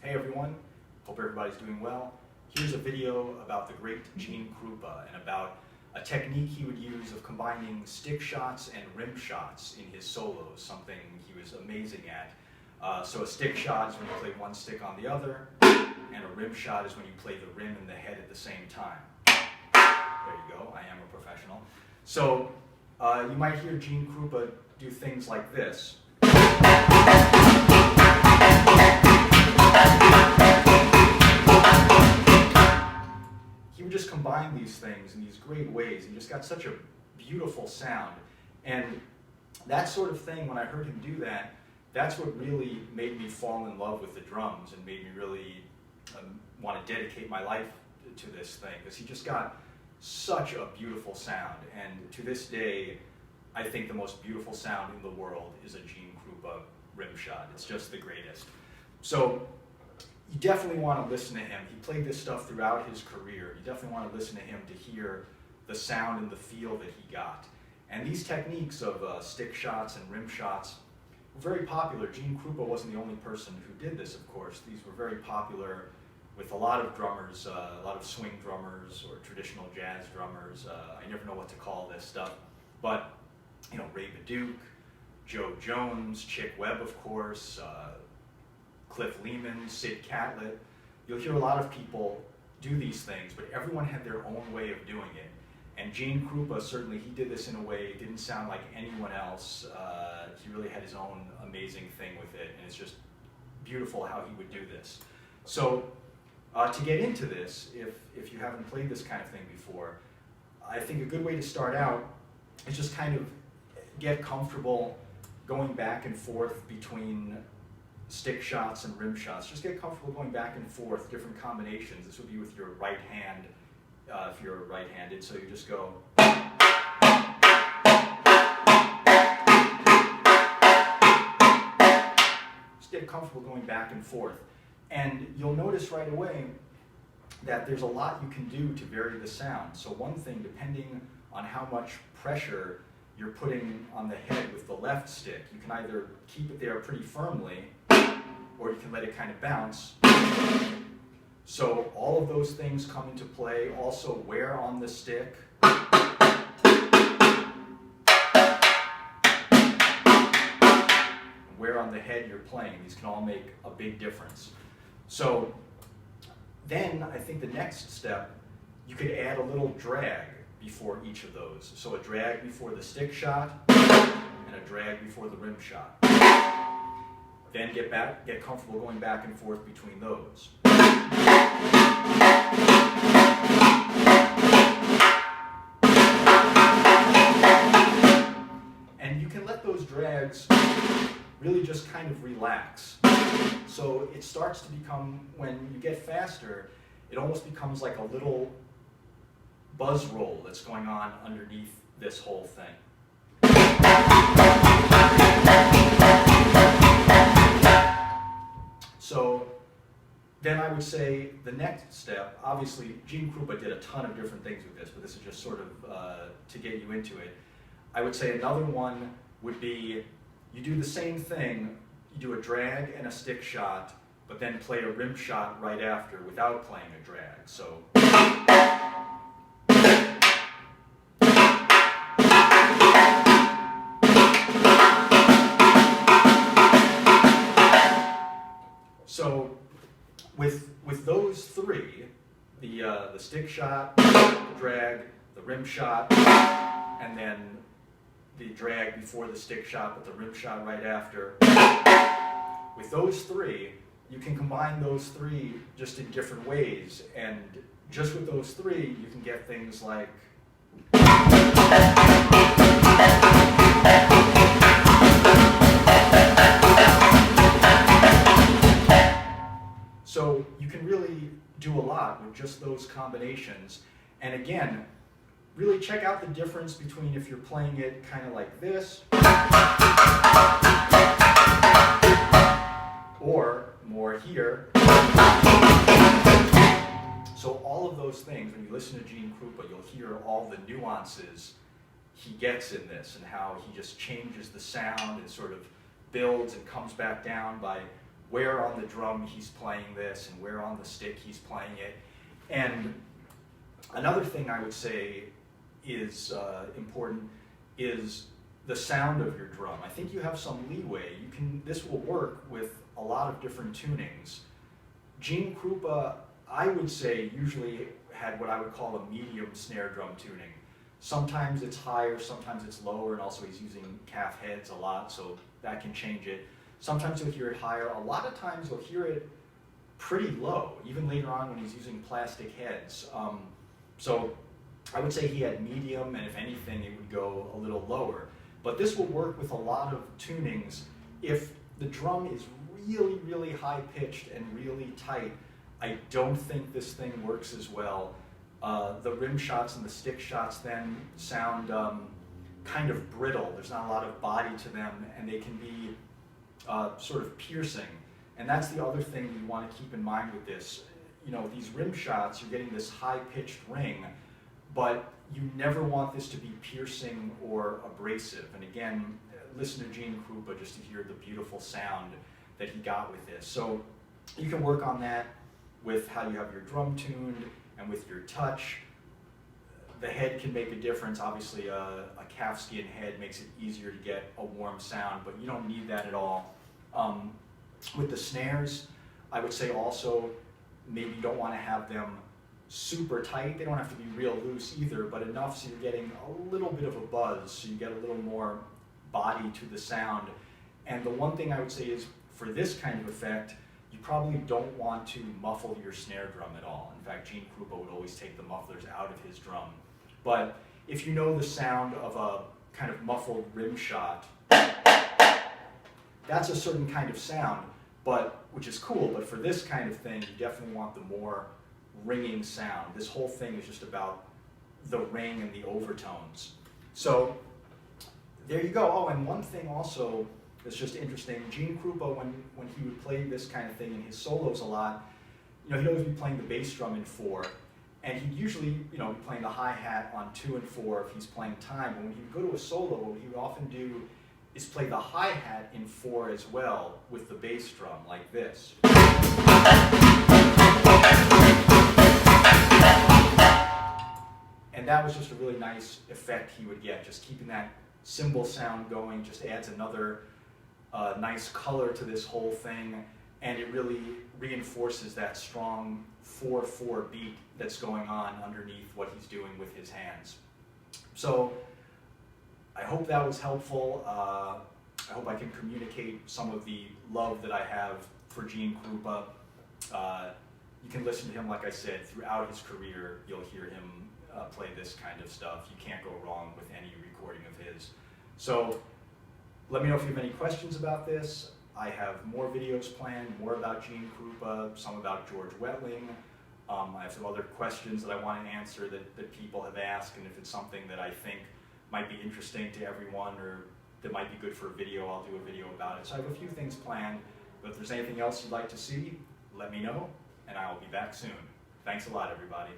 Hey everyone, hope everybody's doing well. Here's a video about the great Gene Krupa and about a technique he would use of combining stick shots and rim shots in his solos, something he was amazing at. So a stick shot is when you play one stick on the other, and a rim shot is when you play the rim and the head at the same time. There you go, I am a professional. So you might hear Gene Krupa do things like this. He would just combine these things in these great ways. He just got such a beautiful sound. And that sort of thing, when I heard him do that, that's what really made me fall in love with the drums and made me really want to dedicate my life to this thing, because he just got such a beautiful sound. And to this day, I think the most beautiful sound in the world is a Gene Krupa rim shot. It's just the greatest. So you definitely want to listen to him. He played this stuff throughout his career. You definitely want to listen to him to hear the sound and the feel that he got. And these techniques of stick shots and rim shots were very popular. Gene Krupa wasn't the only person who did this, of course. These were very popular with a lot of drummers, a lot of swing drummers or traditional jazz drummers. I never know what to call this stuff. But, you know, Ray Baduke, Joe Jones, Chick Webb, of course, Cliff Lehman, Sid Catlett. You'll hear a lot of people do these things, but everyone had their own way of doing it. And Gene Krupa, certainly, he did this in a way it didn't sound like anyone else. He really had his own amazing thing with it, and it's just beautiful how he would do this. So to get into this, if you haven't played this kind of thing before, I think a good way to start out is just kind of get comfortable going back and forth between stick shots and rim shots. Just get comfortable going back and forth, different combinations. This would be with your right hand, if you're right-handed. So you just go. Just get comfortable going back and forth. And you'll notice right away that there's a lot you can do to vary the sound. So one thing, depending on how much pressure you're putting on the head with the left stick, you can either keep it there pretty firmly, or you can let it kind of bounce. So all of those things come into play. Also, where on the stick, where on the head you're playing. These can all make a big difference. So then I think the next step, you could add a little drag before each of those. So a drag before the stick shot and a drag before the rim shot. Then get comfortable going back and forth between those. And you can let those drags really just kind of relax. So it starts to become, when you get faster, it almost becomes like a little buzz roll that's going on underneath this whole thing. So then I would say the next step, obviously Gene Krupa did a ton of different things with this, but this is just sort of to get you into it. I would say another one would be, you do the same thing, you do a drag and a stick shot, but then play a rim shot right after without playing a drag. So. So with those three, the stick shot, the drag, the rim shot, and then the drag before the stick shot but the rim shot right after, with those three, you can combine those three just in different ways, and just with those three you can get things like so you can really do a lot with just those combinations. And again, really check out the difference between if you're playing it kind of like this, or more here. So all of those things, when you listen to Gene Krupa, you'll hear all the nuances he gets in this, and how he just changes the sound and sort of builds and comes back down by where on the drum he's playing this and where on the stick he's playing it. And another thing I would say is important is the sound of your drum. I think you have some leeway. This will work with a lot of different tunings. Gene Krupa, I would say, usually had what I would call a medium snare drum tuning. Sometimes it's higher, sometimes it's lower, and also he's using calf heads a lot, so that can change it. Sometimes you'll hear it higher. A lot of times you'll hear it pretty low, even later on when he's using plastic heads. So I would say he had medium, and if anything, it would go a little lower. But this will work with a lot of tunings. If the drum is really, really high-pitched and really tight, I don't think this thing works as well. The rim shots and the stick shots then sound kind of brittle. There's not a lot of body to them, and they can be sort of piercing. And that's the other thing you want to keep in mind with this. You know, these rim shots, you're getting this high-pitched ring, but you never want this to be piercing or abrasive. And again, listen to Gene Krupa just to hear the beautiful sound that he got with this. So you can work on that with how you have your drum tuned and with your touch. The head can make a difference. Obviously, a calfskin head makes it easier to get a warm sound, but you don't need that at all. With the snares, I would say also maybe you don't want to have them super tight. They don't have to be real loose either, but enough so you're getting a little bit of a buzz, so you get a little more body to the sound. And the one thing I would say is, for this kind of effect, you probably don't want to muffle your snare drum at all. In fact, Gene Krupa would always take the mufflers out of his drum. But if you know the sound of a kind of muffled rim shot, that's a certain kind of sound, which is cool, but for this kind of thing, you definitely want the more ringing sound. This whole thing is just about the ring and the overtones. So there you go. Oh, and one thing also that's just interesting, Gene Krupa, when he would play this kind of thing in his solos a lot, you know, he'd always be playing the bass drum in 4, and he'd usually, you know, be playing the hi-hat on 2 and 4 if he's playing time. But when he would go to a solo, what he would often do is play the hi-hat in 4 as well with the bass drum, like this. And that was just a really nice effect he would get. Just keeping that cymbal sound going just adds another nice color to this whole thing, and it really reinforces that strong 4/4 beat that's going on underneath what he's doing with his hands. So I hope that was helpful. I hope I can communicate some of the love that I have for Gene Krupa. You can listen to him, like I said, throughout his career. You'll hear him play this kind of stuff. You can't go wrong with any recording of his. So let me know if you have any questions about this. I have more videos planned, more about Gene Krupa, some about George Wettling. I have some other questions that I want to answer that people have asked, and if it's something that I think might be interesting to everyone or that might be good for a video, I'll do a video about it. So I have a few things planned, but if there's anything else you'd like to see, let me know, and I'll be back soon. Thanks a lot, everybody.